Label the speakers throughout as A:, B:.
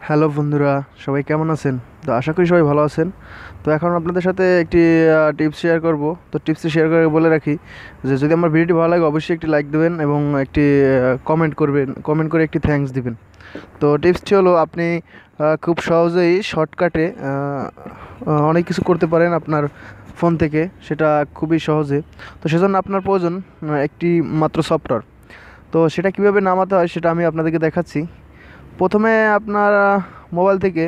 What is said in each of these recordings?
A: Hello বন্ধুরা, সবাই কেমন আছেন? তো আশা করি সবাই ভালো আছেন। তো এখন আপনাদের সাথে একটি টিপস শেয়ার করব। তো টিপসটি শেয়ার করে বলে রাখি যে যদি আমার ভিডিওটি ভালো লাগে অবশ্যই একটি লাইক দেবেন এবং একটি কমেন্ট করবেন, কমেন্ট করে একটি থ্যাঙ্কস দিবেন। তো টিপসটি হলো আপনি খুব সহজেই শর্টকাটে অনেক কিছু করতে পারেন আপনার ফোন থেকে, সেটা খুবই সহজে। তো সেজন্য আপনার প্রয়োজন একটি মাত্র সফটওয়্যার। তো সেটা কীভাবে নামাতে হয় সেটা আমি আপনাদেরকে দেখাচ্ছি। প্রথমে আপনার মোবাইল থেকে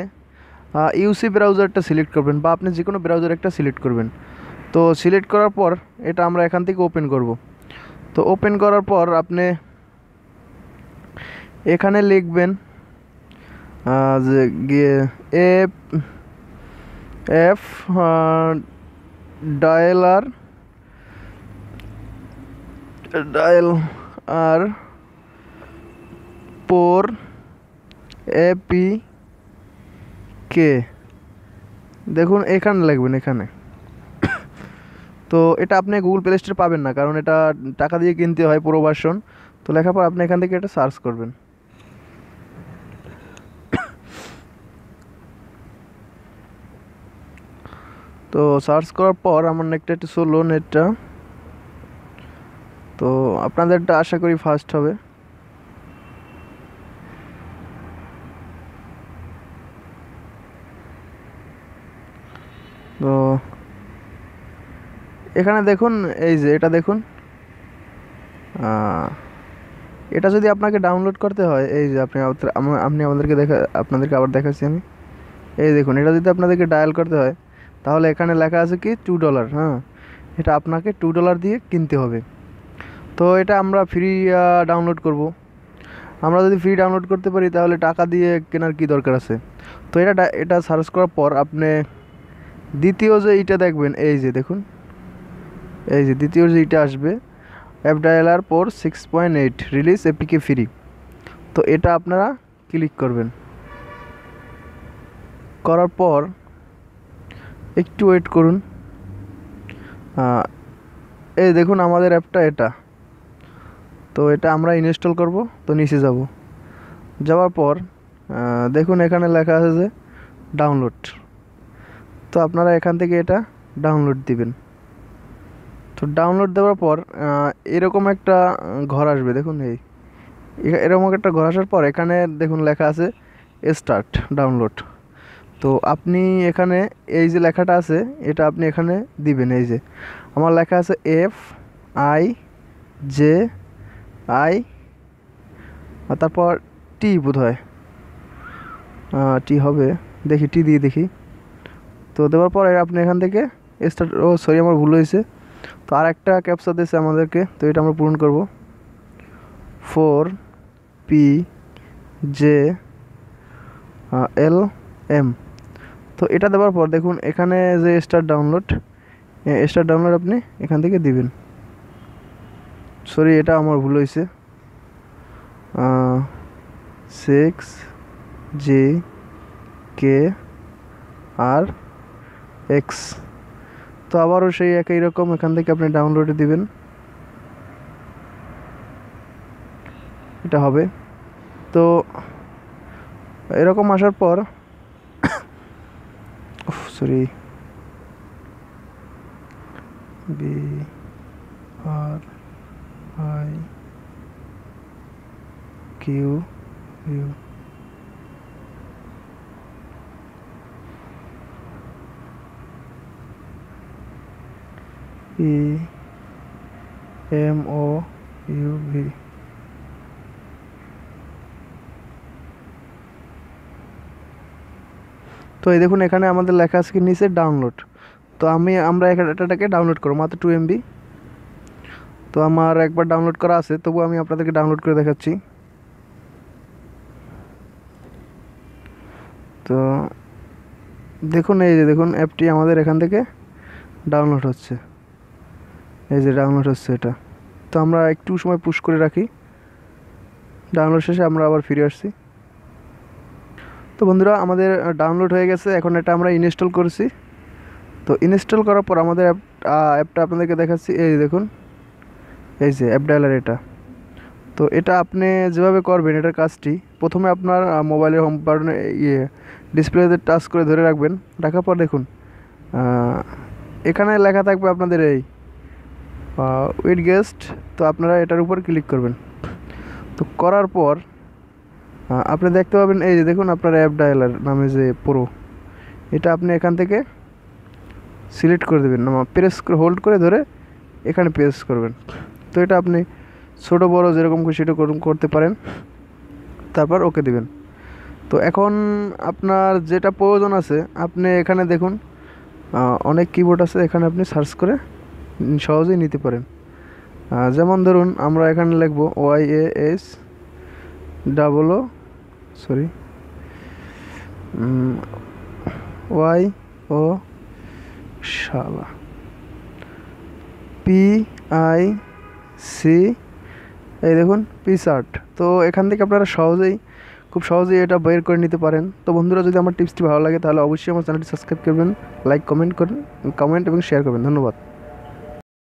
A: ইউসি ব্রাউজারটা সিলেক্ট করবেন, বা আপনি যে কোনো ব্রাউজার একটা সিলেক্ট করবেন। তো সিলেক্ট করার পর এটা আমরা এখান থেকে ওপেন করব। তো ওপেন করার পর আপনি এখানে লিখবেন যে গিয়ে এফ এফ ডায়ালার ডায়াল আর পোর এপি কে, দেখুন এখানে লিখবেন এখানে। তো এটা আপনি গুগল প্লে স্টোরে পাবেন না, কারণ এটা টাকা দিয়ে কিনতে হয় পুরো ভার্সন। তো লেখার পর আপনি এখান থেকে এটা সার্চ করবেন। তো সার্চ করার পর আমার নেটটা একটু স্লো নেটটা। তো আপনাদেরটা আশা করি ফাস্ট হবে। তো এখানে দেখুন, এই যে এটা দেখুন, এটা যদি আপনাকে ডাউনলোড করতে হয়, এই যে আপনি আপনাদেরকে আবার দেখাচ্ছি আমি। এই দেখুন, এটা যদি আপনাদেরকে ডায়াল করতে হয় তাহলে এখানে লেখা আছে কি $2। হ্যাঁ, এটা আপনাকে $2 দিয়ে কিনতে হবে। তো এটা আমরা ফ্রি ডাউনলোড করব। আমরা যদি ফ্রি ডাউনলোড করতে পারি তাহলে টাকা দিয়ে কেনার কি দরকার আছে। তো এটা সার্চ করার পর আপনি দ্বিতীয় যে এইটা দেখবেন, এই যে দেখুন, এই যে দ্বিতীয় যে এইটা আসবে, অ্যাপ ডায়ালার পোর 6.8 রিলিজ এপিকে ফ্রি। তো এটা আপনারা ক্লিক করবেন। করার পর একটু ওয়েট করুন। এই দেখুন আমাদের অ্যাপটা এটা। তো এটা আমরা ইনস্টল করব। তো নিচে যাব, যাওয়ার পর দেখুন এখানে লেখা আছে যে ডাউনলোড। তো আপনারা এখান থেকে এটা ডাউনলোড দিবেন। তো ডাউনলোড দেওয়ার পর এরকম একটা ঘর আসবে, দেখুন এরকম একটা ঘর আসার পর এখানে দেখুন লেখা আছে স্টার্ট ডাউনলোড। তো আপনি এখানে এই যে লেখাটা আছে এটা আপনি এখানে দিবেন। এই যে আমার লেখা আছে FIJI, আর তারপর টি বোধ হয়, টি হবে, দেখি টি দিয়ে দেখি। তো দেওয়ার পরে আপনি এখান থেকে স্টার্ট, ও সরি আমার ভুল হয়েছে। তো আর একটা ক্যাপচা দিয়েছে আমাদেরকে, তো এটা আমরা পূরণ করব। 4PJLM। তো এটা দেওয়ার পর দেখুন এখানে যে স্টার্ট ডাউনলোড আপনি এখান থেকে দিবেন। সরি, এটা আমার ভুল হয়েছে। 6JKRX। তো আবারও সেই একই রকম এখান থেকে আপনি ডাউনলোডে দিবেন, এটা হবে। তো এরকম আসার পর সরি, BRIQU EMOUV। তো এই দেখুন এখানে আমাদের লেখা আছে কি নিচে ডাউনলোড। তো আমরা এটাকে ডাউনলোড করব মাত্র 2 MB। তো আমার একবার ডাউনলোড করা আছে, তবু আমি আপনাদেরকে ডাউনলোড করে দেখাচ্ছি। তো দেখুন, এই যে দেখুন অ্যাপটি আমাদের এখান থেকে ডাউনলোড হচ্ছে, এই যে ডাউনলোড হচ্ছে এটা। তো আমরা একটু সময় পুশ করে রাখি, ডাউনলোড শেষে আমরা আবার ফিরে আসছি। তো বন্ধুরা আমাদের ডাউনলোড হয়ে গেছে, এখন এটা আমরা ইনস্টল করছি। তো ইনস্টল করার পর আমাদের অ্যাপটা আপনাদেরকে দেখাচ্ছি। এই দেখুন, এই যে অ্যাপ ডায়ালার এটা। তো এটা আপনি যেভাবে করবেন এটার কাজটি, প্রথমে আপনার মোবাইলের হোম বাটনে ডিসপ্লেতে টাচ করে ধরে রাখবেন। রাখার পর দেখুন এখানে লেখা থাকবে আপনাদের এই উইড গেস্ট। তো আপনারা এটার উপর ক্লিক করবেন। তো করার পর আপনি দেখতে পাবেন এই যে দেখুন আপনার অ্যাপ ডায়ালার নামে যে প্রো, এটা আপনি এখান থেকে সিলেক্ট করে দেবেন, প্রেস হোল্ড করে ধরে এখানে প্রেস করবেন। তো এটা আপনি ছোটো বড়ো যেরকম খুশি সেটা করতে পারেন। তারপর ওকে দিবেন। তো এখন আপনার যেটা প্রয়োজন আছে আপনি এখানে দেখুন অনেক কিবোর্ড আছে, এখানে আপনি সার্চ করে সহজেই নিতে পারেন। যেমন ধরুন আমরা এখানে লিখব YAS ডাবল সরি YO শালা PIC, এই দেখুন পিসার্ট। তো এখান থেকে আপনারা খুব সহজেই এটা বের করে নিতে পারেন। তো বন্ধুরা, যদি আমার টিপসটি ভালো লাগে তাহলে অবশ্যই আমার চ্যানেলটি সাবস্ক্রাইব করবেন, লাইক কমেন্ট এবং শেয়ার করবেন। ধন্যবাদ।